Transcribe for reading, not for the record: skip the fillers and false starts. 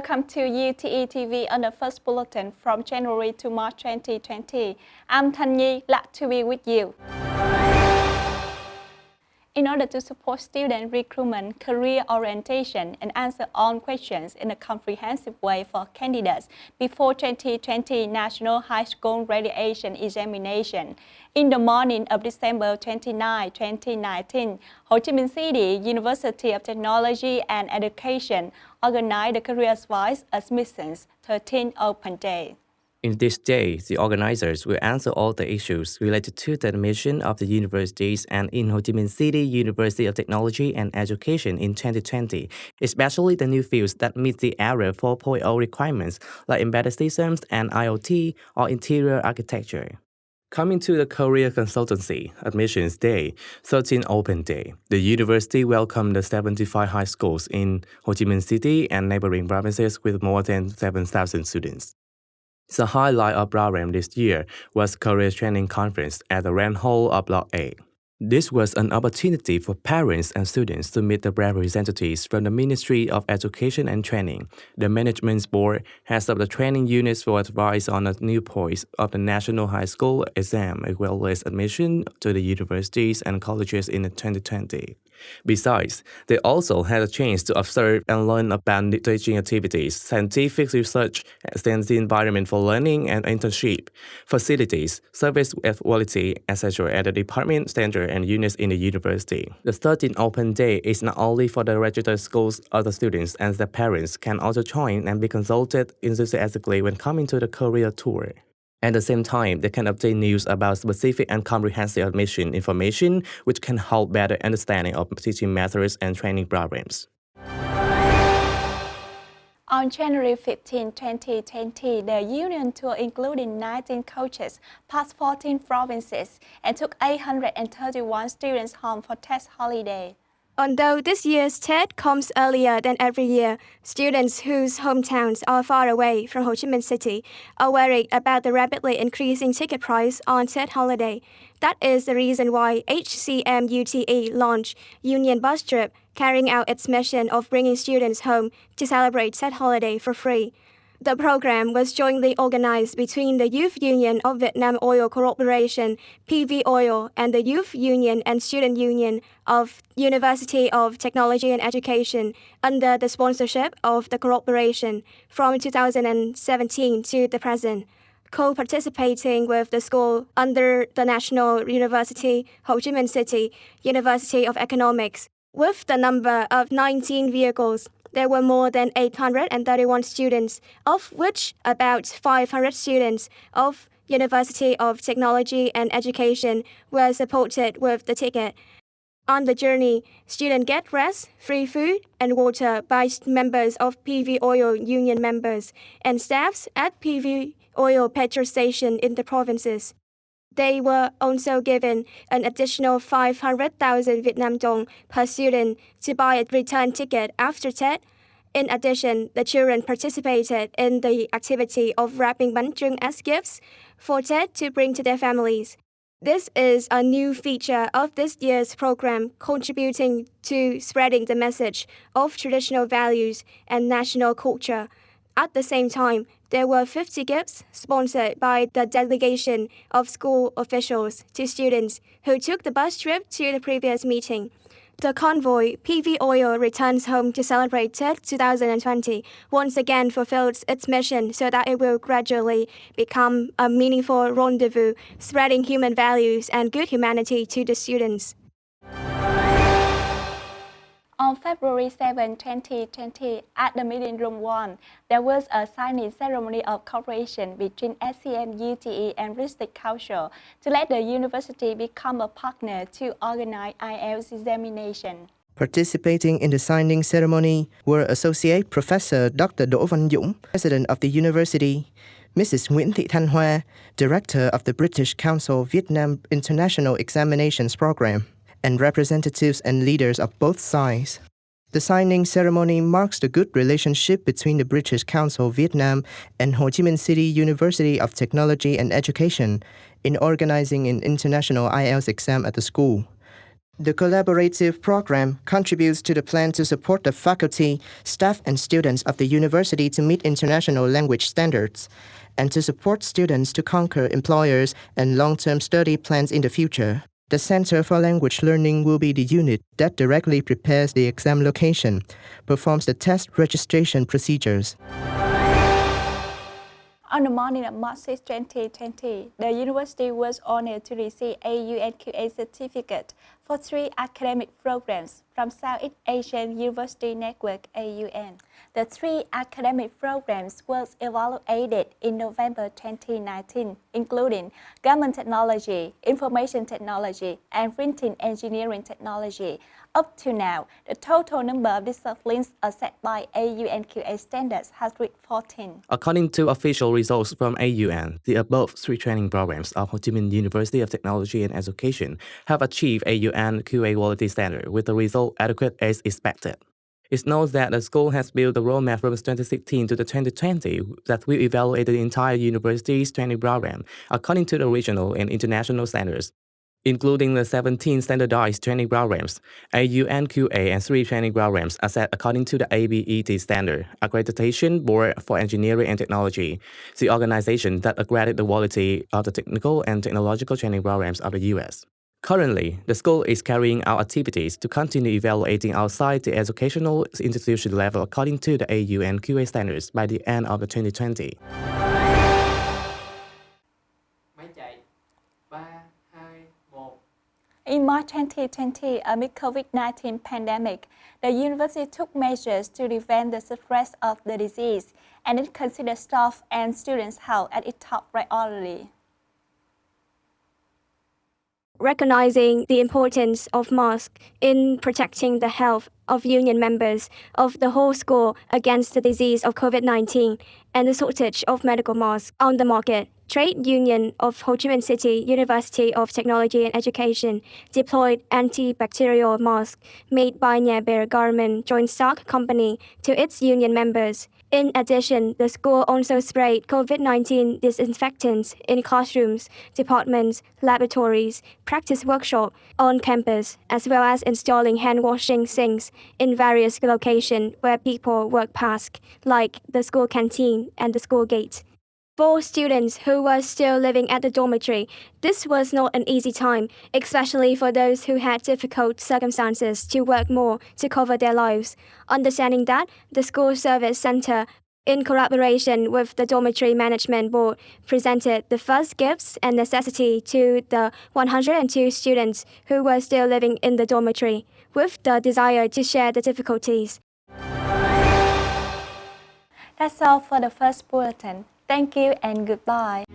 Welcome to UTE-TV on the first bulletin from January to March 2020. I'm Thanh Nhi, glad to be with you. In order to support student recruitment, career orientation, and answer all questions in a comprehensive way for candidates before 2020 National High School Graduation Examination, in the morning of December 29, 2019, Ho Chi Minh City University of Technology and Education organized the Careers Voice Admissions 13th Open Day. In this day, the organizers will answer all the issues related to the admission of the universities and in Ho Chi Minh City University of Technology and Education in 2020, especially the new fields that meet the Area 4.0 requirements like embedded systems and IoT or interior architecture. Coming to the Career Consultancy Admissions Day, 13th Open Day, the university welcomed the 75 high schools in Ho Chi Minh City and neighboring provinces with more than 7,000 students. The highlight of program this year was Career Training Conference at the Rand Hall of Block A. This was an opportunity for parents and students to meet the representatives from the Ministry of Education and Training, the Management Board, heads of the training units for advice on the new points of the National High School exam as well as admission to the universities and colleges in 2020. Besides, they also had a chance to observe and learn about teaching activities, scientific research, extensive environment for learning and internship, facilities, service quality, etc. at the department, center, and units in the university. The 13th Open Day is not only for the registered schools, other students and their parents can also join and be consulted enthusiastically when coming to the career tour. At the same time, they can obtain news about specific and comprehensive admission information, which can help better understanding of teaching methods and training programs. On January 15, 2020, the union tour included 19 coaches, passed 14 provinces, and took 831 students home for test holiday. Although this year's TED comes earlier than every year, students whose hometowns are far away from Ho Chi Minh City are worried about the rapidly increasing ticket price on TED holiday. That is the reason why Hcmute launched Union Bus Trip, carrying out its mission of bringing students home to celebrate TED holiday for free. The program was jointly organized between the Youth Union of Vietnam Oil Corporation, PV Oil, and the Youth Union and Student Union of University of Technology and Education under the sponsorship of the corporation from 2017 to the present, co-participating with the school under the National University, Ho Chi Minh City, University of Economics. With the number of 19 vehicles, there were more than 831 students, of which about 500 students of University of Technology and Education were supported with the ticket. On the journey, students get rest, free food, and water by members of PV Oil Union members and staffs at PV Oil petrol station in the provinces. They were also given an additional 500,000 Vietnam dong per student to buy a return ticket after TED. In addition, the children participated in the activity of wrapping bánh trưng as gifts for TED to bring to their families. This is a new feature of this year's program, contributing to spreading the message of traditional values and national culture. At the same time, there were 50 gifts sponsored by the delegation of school officials to students who took the bus trip to the previous meeting. The convoy, PV Oil, returns home to celebrate TED 2020, once again fulfills its mission so that it will gradually become a meaningful rendezvous, spreading human values and good humanity to the students. On February 7, 2020, at the Meeting Room 1, there was a signing ceremony of cooperation between SCM, UTE, and District Council to let the university become a partner to organize IELTS examination. Participating in the signing ceremony were Associate Professor Dr. Đỗ Văn Dũng, President of the University, Mrs. Nguyễn Thị Thanh Hoa, Director of the British Council Vietnam International Examinations Program, and representatives and leaders of both sides. The signing ceremony marks the good relationship between the British Council Vietnam and Ho Chi Minh City University of Technology and Education in organizing an international IELTS exam at the school. The collaborative program contributes to the plan to support the faculty, staff, and students of the university to meet international language standards, and to support students to conquer employers and long-term study plans in the future. The Center for Language Learning will be the unit that directly prepares the exam location, performs the test registration procedures. On the morning of March 6, 2020, the university was honored to receive a UNQA certificate for 3 academic programs from Southeast Asian University Network AUN. The 3 academic programs were evaluated in November 2019, including Government Technology, Information Technology, and Printing Engineering Technology. Up to now, the total number of disciplines set by AUNQA standards has reached 14. According to official results from AUN, the above 3 training programs of Ho Chi Minh University of Technology and Education have achieved AUN QA quality standard with the result adequate as expected. It's known that the school has built a roadmap from 2016 to 2020 that will evaluate the entire university's training program according to the regional and international standards, including the 17 standardized training programs. AUN QA and 3 training programs are set according to the ABET standard, Accreditation Board for Engineering and Technology, the organization that accredits the quality of the technical and technological training programs of the U.S. Currently, the school is carrying out activities to continue evaluating outside the educational institution level according to the AUN QA standards by the end of 2020. In March 2020, amid COVID-19 pandemic, the university took measures to prevent the spread of the disease, and it considered staff and students' health as its top priority. Recognizing the importance of masks in protecting the health of union members of the whole school against the disease of COVID-19 and the shortage of medical masks on the market, Trade Union of Ho Chi Minh City University of Technology and Education deployed antibacterial masks made by Nhà Bè Garment Joint Stock Company to its union members. In addition, the school also sprayed COVID-19 disinfectants in classrooms, departments, laboratories, practice workshops on campus, as well as installing hand-washing sinks in various locations where people walk past, like the school canteen and the school gate. For students who were still living at the dormitory, this was not an easy time, especially for those who had difficult circumstances to work more to cover their lives. Understanding that, the School Service Center, in collaboration with the Dormitory Management Board, presented the first gifts and necessity to the 102 students who were still living in the dormitory, with the desire to share the difficulties. That's all for the first bulletin. Thank you and goodbye.